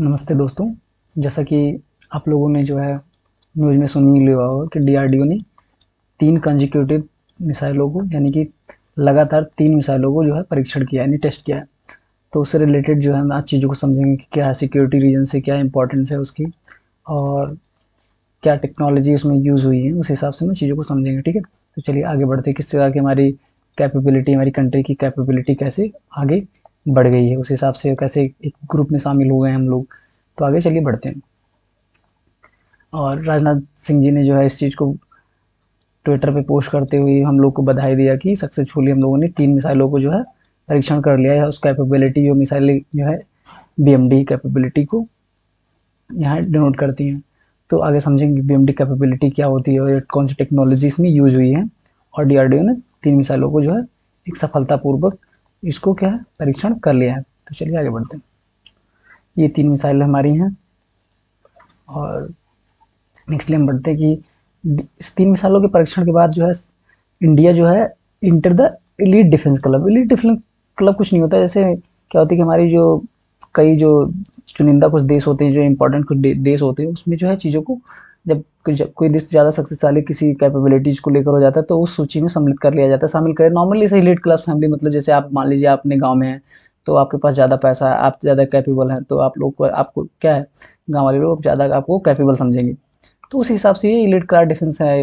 नमस्ते दोस्तों। जैसा कि आप लोगों ने जो है न्यूज़ में सुन ही लिया होगा कि डीआरडीओ ने 3 कंसेक्यूटिव मिसाइलों को यानी कि लगातार 3 मिसाइलों को जो है परीक्षण किया यानी टेस्ट किया है। तो उससे रिलेटेड जो है हम आज चीज़ों को समझेंगे कि क्या सिक्योरिटी रीजन से क्या इम्पोर्टेंस है उसकी और क्या टेक्नोलॉजी उसमें यूज़ हुई है, उस हिसाब से मैं चीज़ों को समझेंगे। ठीक है, तो चलिए आगे बढ़ते हैं। किस तरह की हमारी कैपेबिलिटी, हमारी कंट्री की कैपेबिलिटी कैसे आगे बढ़ गई है, उस हिसाब से कैसे एक ग्रुप में शामिल हो गए हैं हम लोग। तो आगे चलिए बढ़ते हैं। और राजनाथ सिंह जी ने जो है इस चीज़ को ट्विटर पे पोस्ट करते हुए हम लोग को बधाई दिया कि सक्सेसफुली हम लोगों ने 3 मिसाइलों को जो है परीक्षण कर लिया है। उस कैपेबिलिटी जो मिसाइल जो है बीएमडी कैपेबिलिटी को यहाँ डिनोट करती हैं। तो आगे समझेंगे बीएमडी कैपेबिलिटी क्या होती है और कौन सी टेक्नोलॉजी इसमें यूज हुई है। और डीआरडीओ ने 3 मिसाइलों को जो है एक सफलतापूर्वक इसको क्या है परीक्षण कर लिया है। तो चलिए आगे बढ़ते हैं। ये 3 मिसाइल हमारी हैं और नेक्स्ट हम बढ़ते हैं कि इस 3 मिसाइलों के परीक्षण के बाद जो है इंडिया जो है enter the elite defence club. Elite defence club कुछ नहीं होता, जैसे क्या होती है कि हमारी जो कई जो चुनिंदा कुछ देश होते हैं, जो इम्पोर्टेंट कुछ देश होते हैं, उसमें जो है चीज़ों को जब कोई देश ज़्यादा शक्तिशाली किसी कैपेबिलिटीज को लेकर हो जाता है तो उस सूची में सम्मिलित कर लिया जाता है, शामिल करें। नॉर्मली से एलीट क्लास फैमिली मतलब जैसे आप मान लीजिए आप अपने गाँव में हैं तो आपके पास ज़्यादा पैसा है, आप ज़्यादा कैपेबल हैं, तो आप लोग को आपको क्या है गाँव वाले लोग ज़्यादा आपको कैपेबल समझेंगे। तो उस हिसाब से ये एलीट क्लास डिफेंस है,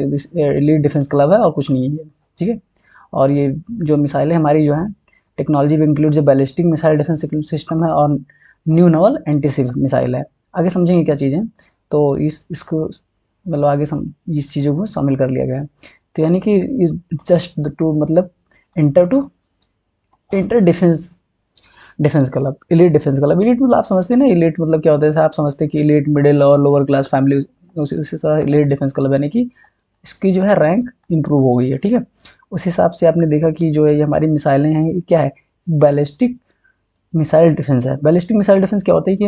एलीट डिफेंस क्लब है और कुछ नहीं है। ठीक है, और ये जो मिसाइलें हमारी जो हैं टेक्नोलॉजी भी इंक्लूड जो बैलिस्टिक मिसाइल डिफेंस सिस्टम है और न्यू नवल एंटीसिप मिसाइल है। आगे समझेंगे क्या चीज़ें। तो इसको मतलब आगे इस चीज़ों को शामिल कर लिया गया है। तो यानी कि जस्ट टू मतलब to enter defence defence club, elite defence club. Elite मतलब आप समझते हैं ना, इलीट मतलब क्या होता है, जैसे आप समझते हैं कि इलीट मिडिल और लोअर क्लास फैमिली, उसी तरह इलीट डिफेंस क्लब यानी कि इसकी जो है रैंक इंप्रूव हो गई है। ठीक है, उस हिसाब से आपने देखा कि जो है ये हमारी मिसाइलें हैं ये क्या है, बैलिस्टिक मिसाइल डिफेंस है। बैलिस्टिक मिसाइल डिफेंस क्या होता है कि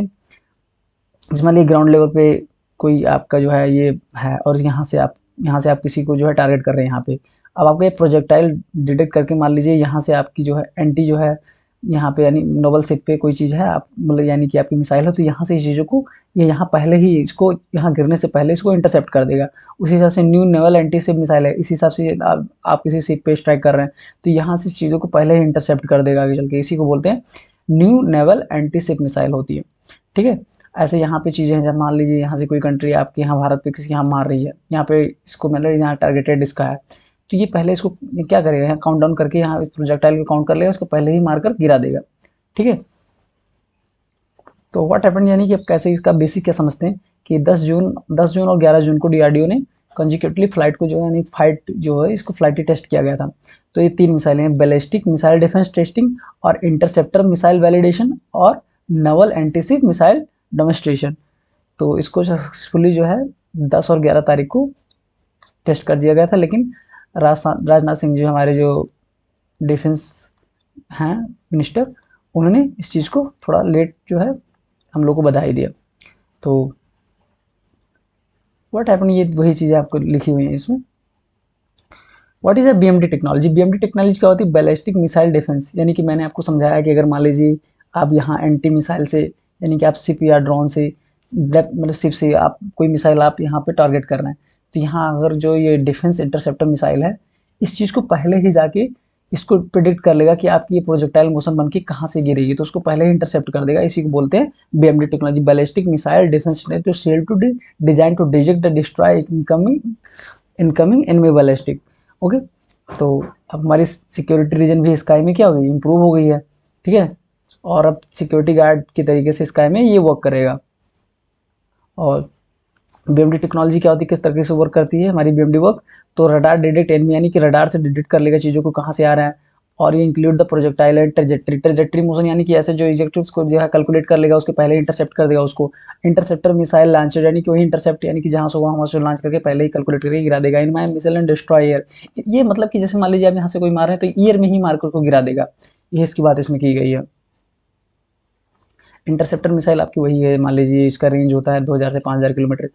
मान लीजिए ग्राउंड लेवल पे कोई आपका जो है ये है और यहाँ से आप किसी को जो है टारगेट कर रहे हैं यहाँ पे। अब आपका ये प्रोजेक्टाइल डिटेक्ट करके मान लीजिए यहाँ से आपकी जो है एंटी जो है यहाँ पे यानी नोबल शिप पे कोई चीज़ है, आप मतलब यानी कि आपकी मिसाइल है, तो यहाँ से इस चीज़ों को ये यहाँ पहले ही इसको यहाँ गिरने से पहले इसको इंटरसेप्ट कर देगा। उसी हिसाब से new naval anti ship missile है, इस हिसाब से आप किसी शिप पे स्ट्राइक कर रहे हैं तो यहाँ से इस चीज़ों को पहले ही इंटरसेप्ट कर देगा आगे चल के। इसी को बोलते हैं new naval anti ship missile होती है। ठीक है, ऐसे यहाँ पे चीज़ें हैं, जब मान लीजिए यहाँ से कोई कंट्री आपके यहाँ भारत पे किसी यहाँ मार रही है, यहाँ पे इसको मतलब यहाँ टारगेटेड इसका है, तो ये पहले इसको क्या करेगा, यहाँ काउंट डाउन करके यहाँ प्रोजेक्टाइल को काउंट कर लेगा, इसको पहले ही मारकर गिरा देगा। ठीक है, तो व्हाट हैपन यानी कि अब कैसे इसका बेसिक क्या समझते हैं कि 10 जून और 11 जून को डीआरडीओ ने कंजिक्यूटिवली फ्लाइट को जो है यानी फाइट जो है इसको फ्लाइट टेस्ट किया गया था। तो ये 3 मिसाइलें हैं, बैलिस्टिक मिसाइल डिफेंस टेस्टिंग और इंटरसेप्टर मिसाइल वैलिडेशन और नवल एंटीशिप मिसाइल डेमोन्स्ट्रेशन। तो इसको सक्सेसफुली जो है 10 और 11 तारीख को टेस्ट कर दिया गया था, लेकिन राजनाथ सिंह जी हमारे जो डिफेंस हैं मिनिस्टर, उन्होंने इस चीज़ को थोड़ा लेट जो है हम लोग को बधाई दिया। तो व्हाट हैपन, ये वही चीज़ें आपको लिखी हुई हैं इसमें। What is a BMD technology. BMD technology क्या होती है, बैलिस्टिक मिसाइल डिफेंस। यानी कि मैंने आपको समझाया कि अगर मान लीजिए आप यहाँ एंटी मिसाइल से यानी कि आप शिप या ड्रोन से मतलब शिप से आप कोई मिसाइल आप यहाँ पे टारगेट कर रहे हैं, तो यहाँ अगर जो ये डिफेंस इंटरसेप्टर मिसाइल है इस चीज़ को पहले ही जाके इसको प्रिडिक्ट कर लेगा कि आपकी ये प्रोजेक्टाइल मोशन बन के कहाँ से गिरेगी, तो उसको पहले ही इंटरसेप्ट कर देगा। इसी को बोलते हैं BMD technology, ballistic missile defence to sell to design to detect the destroy incoming enemy ballistic. Okay, तो अब हमारी सिक्योरिटी रीजन भी स्काई में क्या हो गई, इंप्रूव हो गई है। ठीक है, और अब सिक्योरिटी गार्ड की तरीके से स्काई में ये वर्क करेगा। और बीएमडी टेक्नोलॉजी क्या होती है, किस तरीके से वर्क करती है हमारी बीएमडी वर्क, तो रडार डिटेक्ट एनिमी यानी कि रडार से डिटेक्ट कर लेगा चीज़ों को कहाँ से आ रहा है। और ये include the projectile and trajectory motion यानी कि ऐसे जो इजेक्टिव्स को जो है कैलकुलेट कर लेगा, उसके पहले इंटरसेप्ट कर देगा उसको। इंटरसेप्टर मिसाइल लॉन्चर यानी कि वही इंटरसेप्ट यानी कि जहाँ से वहाँ से लॉन्च करके पहले ही कैलकुलेट करके गिरा देगा। इन माई मिसाइल एंड डिस्ट्रॉयर, ये मतलब कि जैसे मान लीजिए आप यहाँ से कोई मार रहे हैं तो ईयर में ही मारकर को गिरा देगा, ये इसकी बात इसमें की गई है। इंटरसेप्टर मिसाइल आपकी वही है, मान लीजिए इसका रेंज होता है 2000 से 5000 किलोमीटर,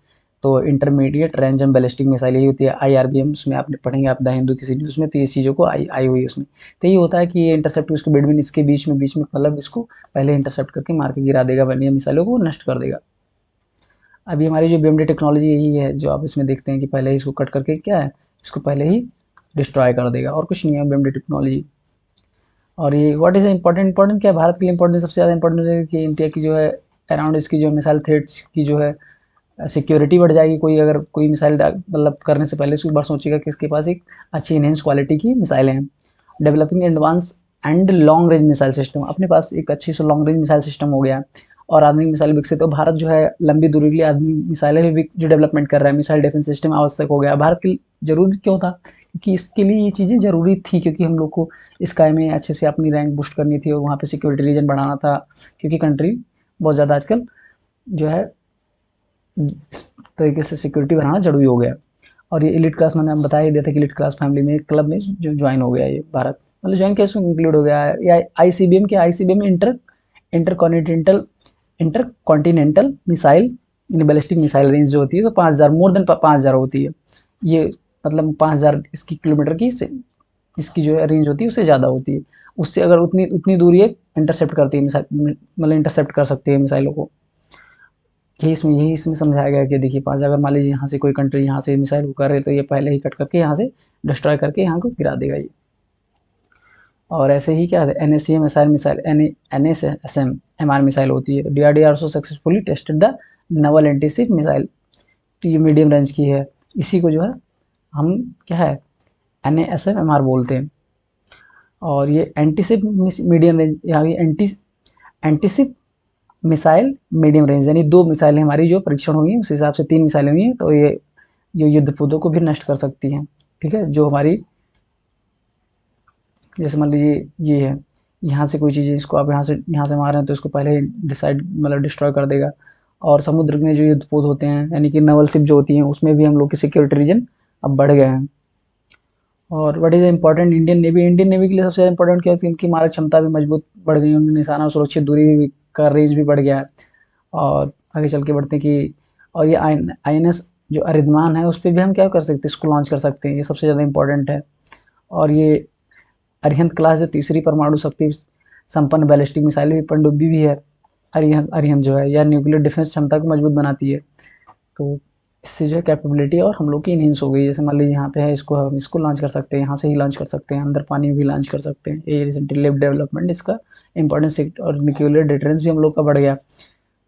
तो intermediate range and ballistic missile यही होती है IRBM, उसमें आपने पढ़ेंगे आप द हिंदू किसी न्यूज़ में, तो ये चीज़ों को आई हुई है उसमें। तो ये होता है कि ये इंटरसेप्ट उसके बिटवीन इसके बीच में मतलब इसको पहले इंटरसेप्ट करके मार के गिरा देगा, बनिया मिसाइलों को नष्ट कर देगा। अभी हमारी जो BMD टेक्नोलॉजी यही है जो आप इसमें देखते हैं कि पहले ही इसको कट करके क्या है, इसको पहले ही डिस्ट्रॉय कर देगा, और कुछ नहीं है BMD टेक्नोलॉजी। और ये व्हाट इज़ इंपॉर्टेंट क्या है भारत के लिए इंपॉर्टेंट, सबसे ज़्यादा इंपॉर्टेंट है कि इंडिया की जो है अराउंड इसकी जो मिसाइल थ्रेट्स की जो है सिक्योरिटी बढ़ जाएगी। कोई अगर कोई मिसाइल मतलब करने से पहले उसको एक बार सोचेगा कि इसके पास एक अच्छी इनहेंस क्वालिटी की मिसाइलें हैं। Developing advance and long range missile system, अपने पास एक अच्छी से लॉन्ग रेंज मिसाइल सिस्टम हो गया और आधुनिक मिसाइल विकसित हो। भारत जो है लंबी दूरी के लिए आधुनिक मिसाइलें भी जो डेवलपमेंट कर रहा है, मिसाइल डिफेंस सिस्टम आवश्यक हो गया भारत के जरूरी क्यों था, क्योंकि इसके लिए ये चीज़ें ज़रूरी थी, क्योंकि हम लोग को स्काई में अच्छे से अपनी रैंक बूस्ट करनी थी और वहाँ पे सिक्योरिटी रीजन बढ़ाना था, क्योंकि कंट्री बहुत ज़्यादा आजकल जो है इस तरीके से सिक्योरिटी बनाना जरूरी हो गया। और ये एलिट क्लास, मैंने बता ही दिया था कि एलिट क्लास फैमिली में क्लब में जो ज्वाइन हो गया ये भारत, मतलब ज्वाइन कैसे इंक्लूड हो गया है। या ICBM के ICBM inter continental missile ballistic missile range जो होती है तो 5000 मोर देन 5000 होती है। ये मतलब 5000 इसकी किलोमीटर की इसकी जो है रेंज होती है उससे ज़्यादा होती है। उससे अगर उतनी उतनी दूरी है इंटरसेप्ट करती है मिसाइल, मतलब इंटरसेप्ट कर सकती है मिसाइलों को। यही इसमें समझाया गया कि देखिए 5 अगर मान लीजिए यहाँ से कोई कंट्री यहाँ से मिसाइल को कर रहे तो ये पहले ही कट करके यहाँ से डिस्ट्रॉय करके यहाँ को गिरा देगा ये। और ऐसे ही क्या है NACM SR missile NSSM MR missile होती है। तो DRDO also successfully tested the Naval antiship missile, तो ये मीडियम रेंज की है। इसी को जो है हम क्या है NASM MR बोलते हैं। और ये एंटीशिप मीडियम रेंज, यहाँ एंटीशिप मिसाइल मीडियम रेंज, यानी 2 मिसाइलें हमारी जो परीक्षण हुई उस हिसाब से 3 मिसाइलें हुई हैं, तो ये युद्धपोतों को भी नष्ट कर सकती हैं। ठीक है, जो हमारी जैसे मान लीजिए ये है, यहाँ से कोई चीज़ है, इसको आप यहाँ से मार रहे हैं तो इसको पहले ही डिसाइड मतलब डिस्ट्रॉय कर देगा। और समुद्र में जो युद्धपोत होते हैं यानी कि नवल शिप जो होती हैं उसमें भी हम लोग की सिक्योरिटी रीजन अब बढ़ गए हैं। और what is important Indian navy के लिए सबसे इम्पोर्टेंट क्या है कि इनकी मारक क्षमता भी मजबूत बढ़ गई है, उनकी निशाना और सुरक्षित दूरी भी का रेंज भी बढ़ गया है। और आगे चल के बढ़ते हैं कि और ये INS जो अरिधमान है उस पर भी हम क्या कर सकते हैं, इसको लॉन्च कर सकते हैं, ये सबसे ज़्यादा इंपॉर्टेंट है। और ये अरिहंत क्लास जो तीसरी परमाणु शक्ति संपन्न बैलिस्टिक मिसाइल भी पनडुब्बी भी है। अरिहंत जो है यह न्यूक्लियर डिफेंस क्षमता को मजबूत बनाती है। तो इससे जो है कैपेबिलिटी और हम लोग की इनहेंस हो गई। जैसे मान लीजिए यहाँ पे है, इसको हम इसको लॉन्च कर सकते हैं, यहाँ से ही लॉन्च कर सकते हैं, अंदर पानी में भी लॉन्च कर सकते हैं। ये रिसेंटली लेब डेवलपमेंट इसका इंपॉर्टेंस और न्यूक्लियर डिटरेंस भी हम लोग का बढ़ गया।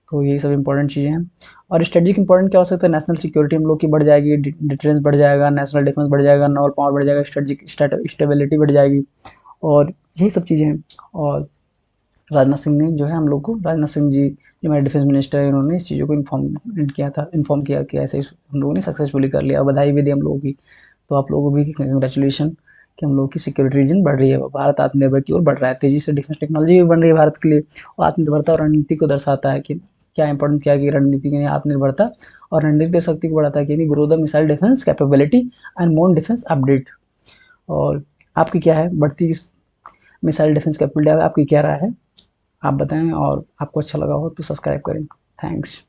तो यही सब इंपॉर्टेंट चीज़ें हैं। और स्ट्रेटेजिक इंपॉर्टेंट क्या हो सकता है, नेशनल सिक्योरिटी हम लोग की बढ़ जाएगी, डिटरेंस बढ़ जाएगा, नेशनल डिफेंस बढ़ जाएगा, नॉवल पावर बढ़ जाएगा, स्ट्रेटेजिक स्टेबिलिटी बढ़ जाएगी, और यही सब चीज़ें हैं। और राजनाथ सिंह ने जो है हम लोग को, राजनाथ सिंह जी जो हमारे डिफेंस मिनिस्टर है, उन्होंने इस चीज़ों को इन्फॉर्म किया कि ऐसे हम लोगों ने सक्सेसफुली कर लिया। बधाई भी दी हम लोगों की। तो आप लोगों को भी कंग्रेचुलेशन कि हम लोग की सिक्योरिटी रीजन बढ़ रही है, भारत आत्मनिर्भर की ओर बढ़ रहा है, तेजी से डिफेंस टेक्नोलॉजी भी बन रही है भारत के लिए। और आत्मनिर्भरता और रणनीति को दर्शाता है कि क्या इंपॉर्टेंट क्या कि रणनीति की आत्मनिर्भरता और रणनीतिक शक्ति को बढ़ाता है कि grow the missile defence capability and more defence update. और आपकी क्या है बढ़ती मिसाइल डिफेंस कैपेबिलिटी, आपकी क्या राय है आप बताएं, और आपको अच्छा लगा हो तो सब्सक्राइब करें। थैंक्स।